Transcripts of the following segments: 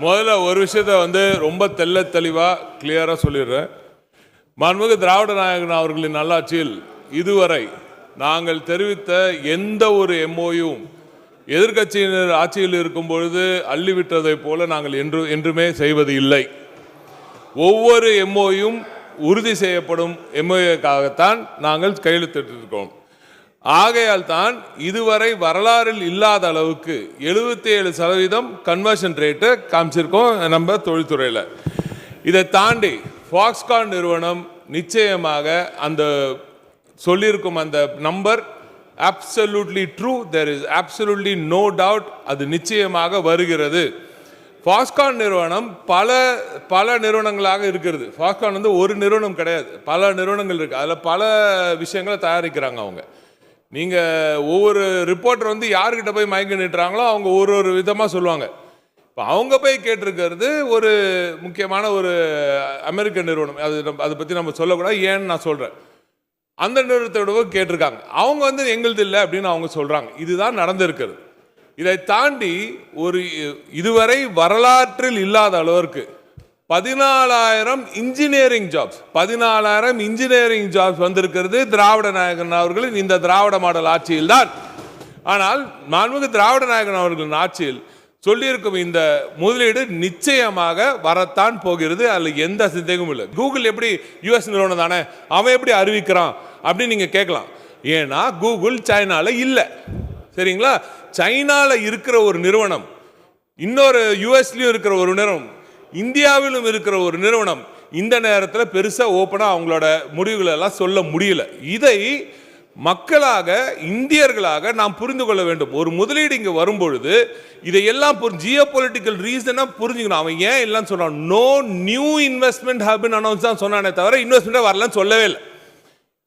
முதல்ல ஒரு விஷயத்தை ரொம்ப தெள்ள தெளிவாக கிளியராக சொல்லிடுறேன். மாண்புமிகு திராவிட நாயகன் அவர்களின் நல்லாட்சியில் இதுவரை நாங்கள் தெரிவித்த எந்த ஒரு எம்ஓயும் எதிர்கட்சியினர் ஆட்சியில் இருக்கும் பொழுது அள்ளிவிட்டதை போல நாங்கள் என்றுமே செய்வது இல்லை. ஒவ்வொரு எம்ஓயும் உறுதி செய்யப்படும் எம்ஓக்காகத்தான் நாங்கள் கையெழுத்திட்டிருக்கோம். ஆகையால் தான் இதுவரை வரலாறில் இல்லாத அளவுக்கு 77% கன்வர்ஷன் ரேட்டு காமிச்சிருக்கோம் நம்ம தொழில்துறையில். இதை தாண்டி ஃபாக்ஸ்கான் நிறுவனம் நிச்சயமாக அந்த சொல்லியிருக்கும் அந்த number absolutely true, there is absolutely no doubt, அது நிச்சயமாக வருகிறது. ஃபாக்ஸ்கான் நிறுவனம் பல நிறுவனங்களாக இருக்கிறது. ஃபாக்ஸ்கான் ஒரு நிறுவனம் கிடையாது, பல நிறுவனங்கள் இருக்குது. அதில் பல விஷயங்களை தயாரிக்கிறாங்க அவங்க. நீங்கள் ஒவ்வொரு ரிப்போர்ட்டர் யார்கிட்ட போய் மயங்கி நிட்டுறாங்களோ அவங்க ஒரு விதமாக சொல்லுவாங்க. இப்போ அவங்க போய் கேட்டிருக்கிறது ஒரு முக்கியமான ஒரு அமெரிக்க நிறுவனம். அதை பற்றி நம்ம சொல்லக்கூடாது, ஏன்னு நான் சொல்கிறேன். அந்த நிறுவனத்தோட கேட்டிருக்காங்க. அவங்க எங்களுது இல்லை அப்படின்னு அவங்க சொல்கிறாங்க. இதுதான் நடந்திருக்கிறது. இதை தாண்டி இதுவரை வரலாற்றில் இல்லாத அளவிற்கு 14,000 இன்ஜினியரிங் ஜாப்ஸ் வந்திருக்கிறது திராவிட நாயகன் அவர்களின் இந்த திராவிட மாடல் ஆட்சியில் தான். ஆனால் மாண்புமிகு திராவிட நாயகன் அவர்களின் ஆட்சியில் சொல்லியிருக்கும் இந்த முதலீடு நிச்சயமாக வரத்தான் போகிறது. அதில் எந்த சந்தேகமும் இல்லை. கூகுள் எப்படி யுஎஸ் நிறுவனம் தானே, அவன் எப்படி அறிவிக்கிறான் அப்படின்னு நீங்கள் கேட்கலாம். ஏன்னா கூகுள் சைனாவில் இல்லை, சரிங்களா? சைனாவில் இருக்கிற ஒரு நிறுவனம், இன்னொரு யுஎஸ்லையும் இருக்கிற ஒரு நிறுவனம், இந்தியாவிலும் இருக்கிற ஒரு நிறுவனம் இந்த நேரத்தில் பெருசாக ஓப்பனாக அவங்களோட முடிவுகளை எல்லாம் சொல்ல முடியல. இதை மக்களாக இந்தியர்களாக நாம் புரிந்து கொள்ள வேண்டும். ஒரு முதலீடு இங்கே வரும்பொழுது இதையெல்லாம் ஜியோ பொலிட்டிக்கல் ரீசனாக புரிஞ்சுக்கணும். அவன் ஏன் இல்லைன்னு சொன்னான்? No new investment have been announce தான் சொன்னானே தவிர இன்வெஸ்ட்மெண்ட்டே வரலன்னு சொல்லவே இல்லை.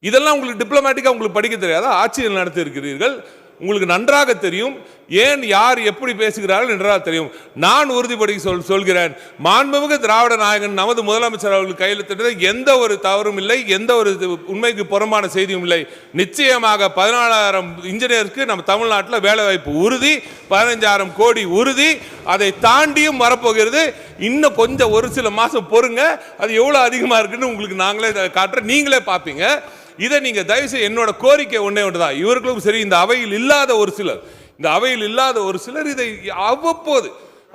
இதெல்லாம் உங்களுக்கு டிப்ளமேட்டிக்காக உங்களுக்கு படிக்க தெரியாதா? ஆட்சியில் நடத்தி இருக்கிறீர்கள், உங்களுக்கு நன்றாக தெரியும். ஏன் யார் எப்படி பேசுகிறார்கள் நன்றாக தெரியும். நான் உறுதிப்படி சொல்கிறேன், மாண்புமிகு திராவிட நாயகன் நமது முதலமைச்சர் அவர்கள் கையெழுத்திட்டது எந்த ஒரு தவறும் இல்லை, எந்த ஒரு உண்மைக்கு புறம்பான செய்தியும் இல்லை. நிச்சயமாக 14,000 இன்ஜினியருக்கு நம்ம தமிழ்நாட்டில் வேலை வாய்ப்பு உறுதி, 15,000 கோடி உறுதி. அதை தாண்டியும் வரப்போகிறது. இன்னும் கொஞ்சம் ஒரு சில மாதம் பொறுங்க, அது எவ்வளோ அதிகமாக இருக்குன்னு உங்களுக்கு நாங்களே காட்டுறோம், நீங்களே பார்ப்பீங்க. இதை நீங்க தயவுசெய்து, என்னோட கோரிக்கை ஒன்றே ஒன்றுதான், இவர்களும் சரி இந்த அவையில் இல்லாத ஒரு சிலர் இதை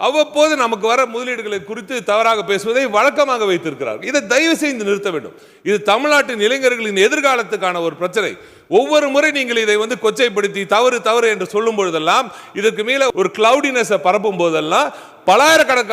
அவ்வப்போது நமக்கு வர முதலீடுகளை குறித்து தவறாக பேசுவதை வழக்கமாக வைத்திருக்கிறார்கள். இதை தயவு செய்து நிறுத்த வேண்டும். இது தமிழ்நாட்டின் இளைஞர்களின் எதிர்காலத்துக்கான ஒரு பிரச்சனை. ஒவ்வொரு முறை நீங்கள் இதை கொச்சைப்படுத்தி தவறு என்று சொல்லும் பொழுதெல்லாம், இதற்கு மேல ஒரு கிளவுடினஸை பரப்பும் போதெல்லாம் பலாயிரக்கணக்கான